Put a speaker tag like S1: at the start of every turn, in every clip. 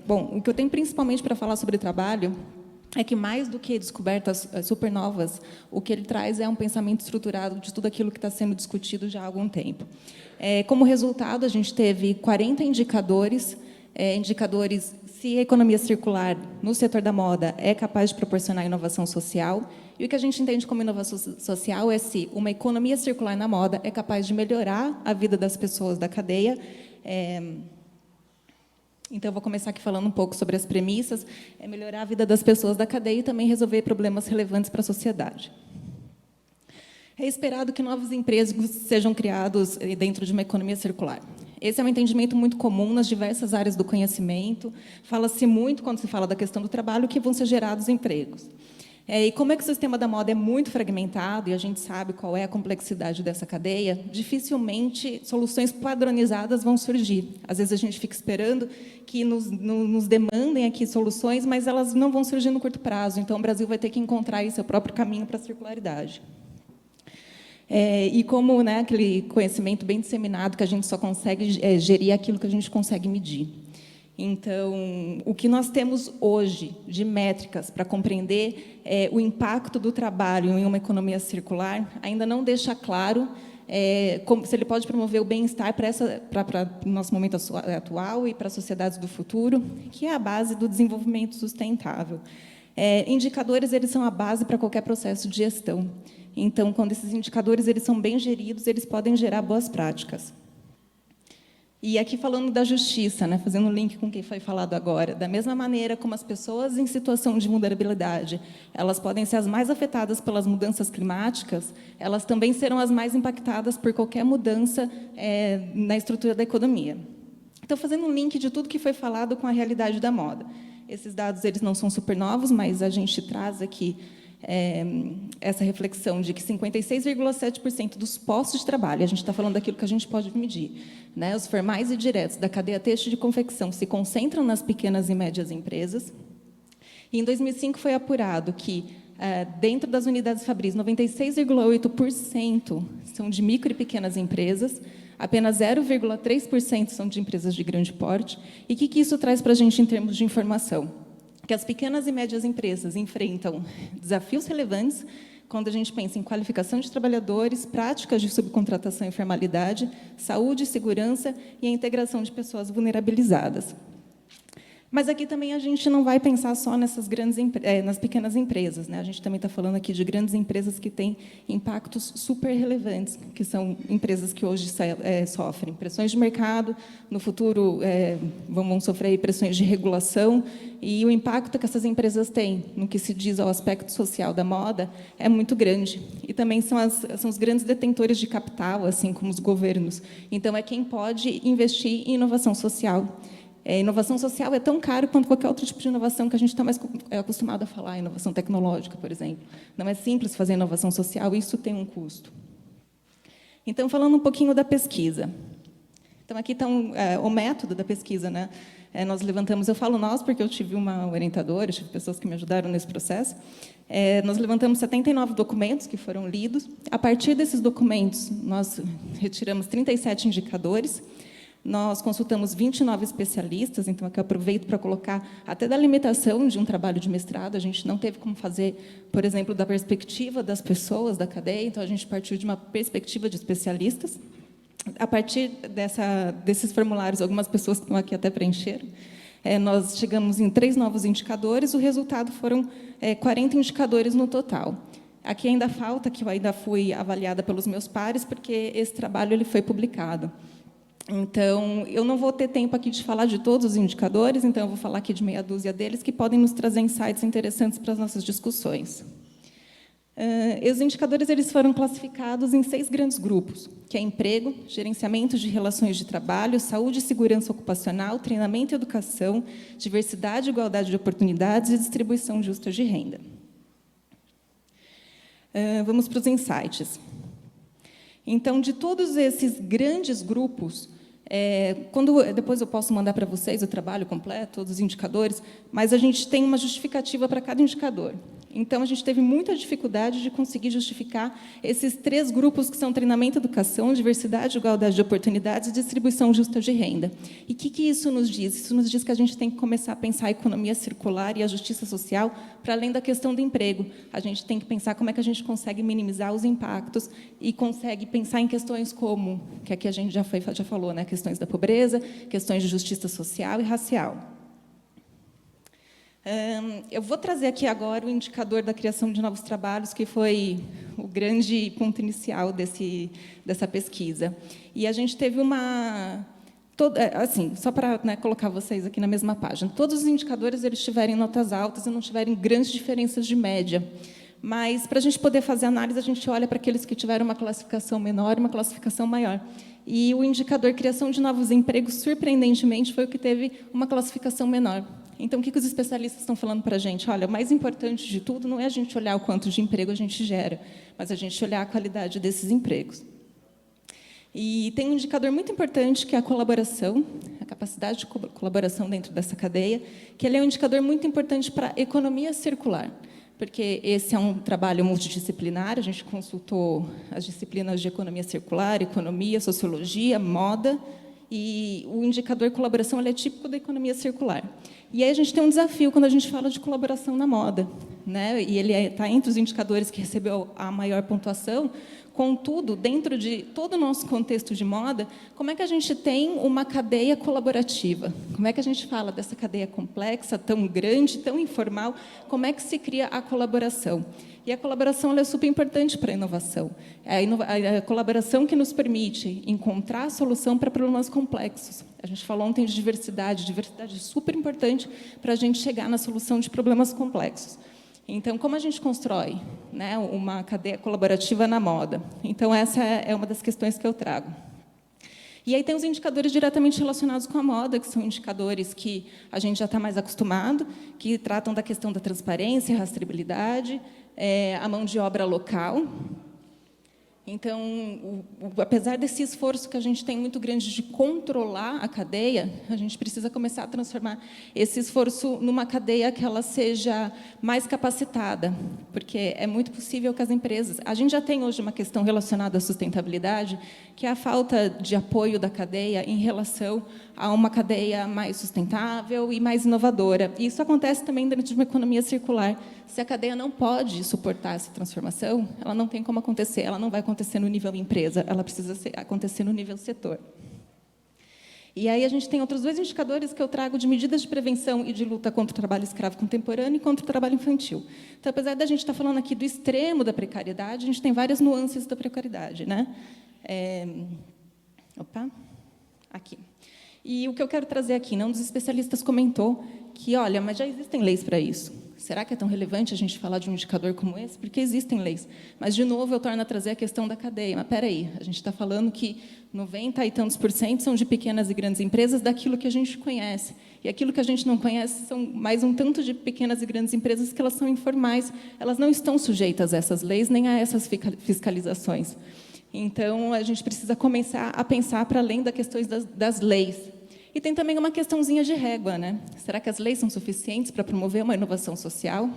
S1: Bom, o que eu tenho principalmente para falar sobre trabalho é que, mais do que descobertas supernovas, o que ele traz é um pensamento estruturado de tudo aquilo que está sendo discutido já há algum tempo. Como resultado, a gente teve 40 indicadores, se a economia circular no setor da moda é capaz de proporcionar inovação social, e o que a gente entende como inovação social é se uma economia circular na moda é capaz de melhorar a vida das pessoas da cadeia. Então, eu vou começar aqui falando um pouco sobre as premissas, melhorar a vida das pessoas da cadeia e também resolver problemas relevantes para a sociedade. É esperado que novos empregos sejam criados dentro de uma economia circular. Esse é um entendimento muito comum nas diversas áreas do conhecimento. Fala-se muito, quando se fala da questão do trabalho, que vão ser gerados empregos. E como é que o sistema da moda é muito fragmentado, e a gente sabe qual é a complexidade dessa cadeia, dificilmente soluções padronizadas vão surgir. Às vezes, a gente fica esperando que nos demandem aqui soluções, mas elas não vão surgir no curto prazo. Então, o Brasil vai ter que encontrar aí seu próprio caminho para a circularidade. E como, aquele conhecimento bem disseminado, que a gente só consegue gerir aquilo que a gente consegue medir. Então, o que nós temos hoje de métricas para compreender o impacto do trabalho em uma economia circular ainda não deixa claro se ele pode promover o bem-estar para o nosso momento atual e para as sociedades do futuro, que é a base do desenvolvimento sustentável. Indicadores, eles são a base para qualquer processo de gestão. Então, quando esses indicadores eles são bem geridos, eles podem gerar boas práticas. E aqui falando da justiça, fazendo um link com o que foi falado agora, da mesma maneira como as pessoas em situação de vulnerabilidade, elas podem ser as mais afetadas pelas mudanças climáticas, elas também serão as mais impactadas por qualquer mudança na estrutura da economia. Então, fazendo um link de tudo que foi falado com a realidade da moda. Esses dados eles não são super novos, mas a gente traz aqui essa reflexão de que 56,7% dos postos de trabalho, a gente está falando daquilo que a gente pode medir, os formais e diretos da cadeia têxtil de confecção se concentram nas pequenas e médias empresas. E, em 2005, foi apurado que, dentro das unidades fabris, 96,8% são de micro e pequenas empresas, apenas 0,3% são de empresas de grande porte. E o que isso traz para a gente em termos de informação? Que as pequenas e médias empresas enfrentam desafios relevantes quando a gente pensa em qualificação de trabalhadores, práticas de subcontratação e formalidade, saúde, segurança e a integração de pessoas vulnerabilizadas. Mas aqui também a gente não vai pensar só nessas nas pequenas empresas, A gente também está falando aqui de grandes empresas que têm impactos super relevantes, que são empresas que hoje sofrem pressões de mercado, no futuro vão sofrer pressões de regulação, e o impacto que essas empresas têm no que se diz ao aspecto social da moda é muito grande. E também são os grandes detentores de capital, assim como os governos. Então, é quem pode investir em inovação social. Inovação social é tão caro quanto qualquer outro tipo de inovação que a gente está mais acostumado a falar, inovação tecnológica, por exemplo. Não é simples fazer inovação social, isso tem um custo. Então, falando um pouquinho da pesquisa. Então, aqui está o método da pesquisa. Nós levantamos, eu falo nós porque eu tive uma orientadora, tive pessoas que me ajudaram nesse processo. Nós levantamos 79 documentos que foram lidos. A partir desses documentos, nós retiramos 37 indicadores. Nós consultamos 29 especialistas, então aqui eu aproveito para colocar até da limitação de um trabalho de mestrado, a gente não teve como fazer, por exemplo, da perspectiva das pessoas da cadeia, então a gente partiu de uma perspectiva de especialistas. A partir desses formulários, algumas pessoas que estão aqui até preencheram, nós chegamos em 3 novos indicadores, o resultado foram 40 indicadores no total. Aqui ainda falta, que eu ainda fui avaliada pelos meus pares, porque esse trabalho ele foi publicado. Então, eu não vou ter tempo aqui de falar de todos os indicadores, então eu vou falar aqui de meia dúzia deles que podem nos trazer insights interessantes para as nossas discussões. Os indicadores eles foram classificados em 6 grandes grupos, que é emprego, gerenciamento de relações de trabalho, saúde e segurança ocupacional, treinamento e educação, diversidade e igualdade de oportunidades e distribuição justa de renda. Vamos para os insights. Então, de todos esses grandes grupos, depois eu posso mandar para vocês o trabalho completo, todos os indicadores, mas a gente tem uma justificativa para cada indicador. Então, a gente teve muita dificuldade de conseguir justificar esses 3 grupos que são treinamento, educação, diversidade, igualdade de oportunidades e distribuição justa de renda. E o que isso nos diz? Isso nos diz que a gente tem que começar a pensar a economia circular e a justiça social para além da questão do emprego. A gente tem que pensar como é que a gente consegue minimizar os impactos e consegue pensar em questões como, que aqui a gente já falou, né? Questões da pobreza, questões de justiça social e racial. Eu vou trazer aqui agora o indicador da criação de novos trabalhos, que foi o grande ponto inicial dessa pesquisa. E a gente teve assim, só para, né, colocar vocês aqui na mesma página, todos os indicadores eles tiverem notas altas e não tiverem grandes diferenças de média. Mas, para a gente poder fazer análise, a gente olha para aqueles que tiveram uma classificação menor e uma classificação maior. E o indicador criação de novos empregos, surpreendentemente, foi o que teve uma classificação menor. Então, o que os especialistas estão falando para a gente? Olha, o mais importante de tudo não é a gente olhar o quanto de emprego a gente gera, mas a gente olhar a qualidade desses empregos. E tem um indicador muito importante, que é a colaboração, a capacidade de colaboração dentro dessa cadeia, que ele é um indicador muito importante para a economia circular, porque esse é um trabalho multidisciplinar, a gente consultou as disciplinas de economia circular, economia, sociologia, moda, e o indicador colaboração ele é típico da economia circular. E aí a gente tem um desafio quando a gente fala de colaboração na moda, né? E ele está entre os indicadores que recebeu a maior pontuação. Contudo, dentro de todo o nosso contexto de moda, como é que a gente tem uma cadeia colaborativa? Como é que a gente fala dessa cadeia complexa, tão grande, tão informal? Como é que se cria a colaboração? E a colaboração ela é super importante para a inovação. É a colaboração que nos permite encontrar a solução para problemas complexos. A gente falou ontem de diversidade. Diversidade é super importante para a gente chegar na solução de problemas complexos. Então, como a gente constrói, né, uma cadeia colaborativa na moda? Então, essa é uma das questões que eu trago. E aí tem os indicadores diretamente relacionados com a moda, que são indicadores que a gente já está mais acostumado, que tratam da questão da transparência, rastreabilidade, a mão de obra local. Então, apesar desse esforço que a gente tem muito grande de controlar a cadeia, a gente precisa começar a transformar esse esforço numa cadeia que ela seja mais capacitada, porque é muito possível que as empresas... A gente já tem hoje uma questão relacionada à sustentabilidade, que é a falta de apoio da cadeia em relação a uma cadeia mais sustentável e mais inovadora. E isso acontece também dentro de uma economia circular. Se a cadeia não pode suportar essa transformação, ela não tem como acontecer, ela não vai acontecer no nível empresa, ela precisa acontecer no nível setor. E aí a gente tem outros 2 indicadores que eu trago de medidas de prevenção e de luta contra o trabalho escravo contemporâneo e contra o trabalho infantil. Então, apesar da gente estar falando aqui do extremo da precariedade, a gente tem várias nuances da precariedade, né? Aqui. E o que eu quero trazer aqui, um dos especialistas comentou que, olha, mas já existem leis para isso. Será que é tão relevante a gente falar de um indicador como esse? Porque existem leis. Mas, de novo, eu torno a trazer a questão da cadeia. Mas, espera aí, a gente está falando que 90 e tantos % são de pequenas e grandes empresas daquilo que a gente conhece. E aquilo que a gente não conhece são mais um tanto de pequenas e grandes empresas que elas são informais. Elas não estão sujeitas a essas leis nem a essas fiscalizações. Então, a gente precisa começar a pensar para além das questões das leis. E tem também uma questãozinha de régua, né? Será que as leis são suficientes para promover uma inovação social?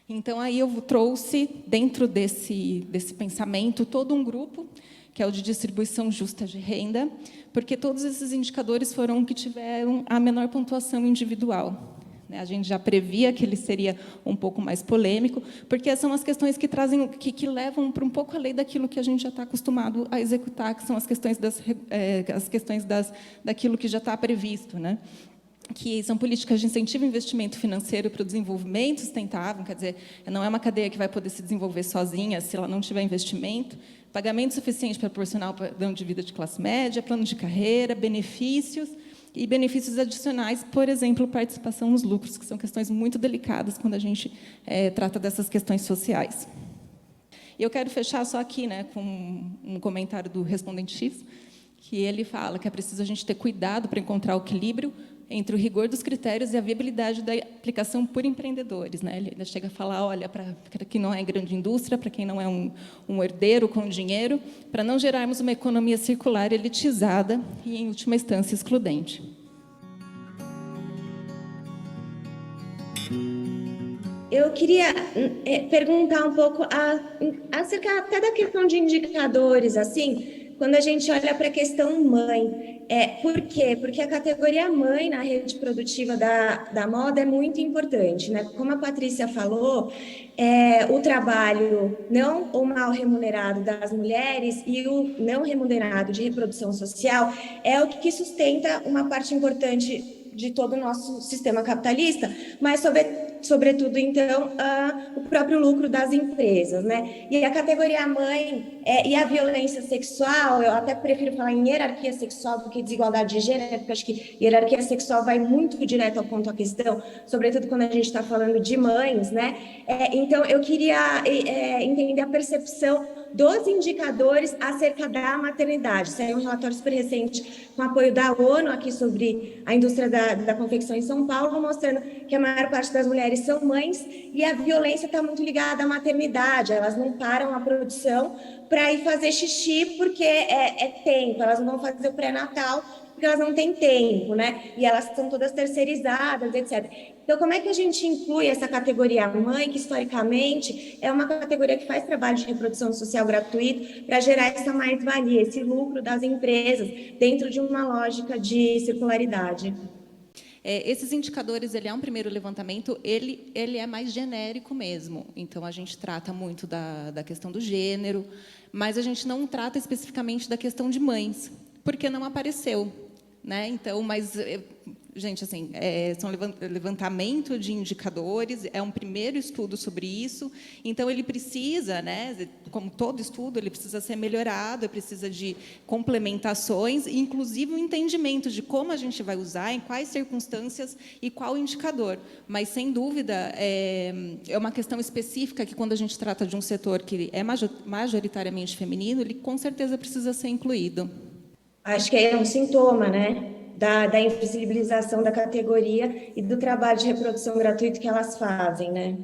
S1: Então, aí eu trouxe, dentro desse pensamento, todo um grupo, que é o de distribuição justa de renda, porque todos esses indicadores foram que tiveram a menor pontuação individual. A gente já previa que ele seria um pouco mais polêmico, porque são as questões que trazem, que levam para um pouco além daquilo que a gente já está acostumado a executar, que são as questões daquilo que já está previsto, né? Que são políticas de incentivo e investimento financeiro para o desenvolvimento sustentável, quer dizer, não é uma cadeia que vai poder se desenvolver sozinha se ela não tiver investimento, pagamento suficiente para proporcionar o padrão de vida de classe média, plano de carreira, benefícios e benefícios adicionais, por exemplo, participação nos lucros, que são questões muito delicadas quando a gente trata dessas questões sociais. E eu quero fechar só aqui, né, com um comentário do respondente X, que ele fala que é preciso a gente ter cuidado para encontrar o equilíbrio entre o rigor dos critérios e a viabilidade da aplicação por empreendedores, né? Ele chega a falar, olha, para quem não é grande indústria, para quem não é um herdeiro com dinheiro, para não gerarmos uma economia circular elitizada e, em última instância, excludente.
S2: Eu queria perguntar um pouco acerca até da questão de indicadores, assim, quando a gente olha para a questão mãe. Por quê? Porque a categoria mãe na rede produtiva da moda é muito importante, né? Como a Patrícia falou, o trabalho não ou mal remunerado das mulheres e o não remunerado de reprodução social é o que sustenta uma parte importante de todo o nosso sistema capitalista, mas sobretudo, então, o próprio lucro das empresas, né? E a categoria mãe e a violência sexual, eu até prefiro falar em hierarquia sexual do que desigualdade de gênero, porque acho que hierarquia sexual vai muito direto ao ponto à questão, sobretudo quando a gente está falando de mães, né? Então, eu queria entender a percepção dos indicadores acerca da maternidade. Saiu um relatório super recente com apoio da ONU aqui sobre a indústria da confecção em São Paulo, mostrando que a maior parte das mulheres são mães e a violência está muito ligada à maternidade. Elas não param a produção para ir fazer xixi porque é tempo, elas não vão fazer o pré-natal porque elas não têm tempo, né? E elas são todas terceirizadas, etc. Então, como é que a gente inclui essa categoria mãe, que historicamente é uma categoria que faz trabalho de reprodução social gratuito, para gerar essa mais-valia, esse lucro das empresas, dentro de uma lógica de circularidade?
S1: Esses indicadores, ele é um primeiro levantamento, ele é mais genérico mesmo. Então, a gente trata muito da questão do gênero, mas a gente não trata especificamente da questão de mães, porque não apareceu, né? Então, gente, assim, são levantamento de indicadores, é um primeiro estudo sobre isso, então ele precisa, né, como todo estudo, ele precisa ser melhorado, precisa de complementações, inclusive o entendimento de como a gente vai usar, em quais circunstâncias e qual indicador. Mas, sem dúvida, é uma questão específica que, quando a gente trata de um setor que é majoritariamente feminino, ele com certeza precisa ser incluído.
S2: Acho que é um sintoma, né, da invisibilização da categoria e do trabalho de reprodução gratuito que elas fazem, né?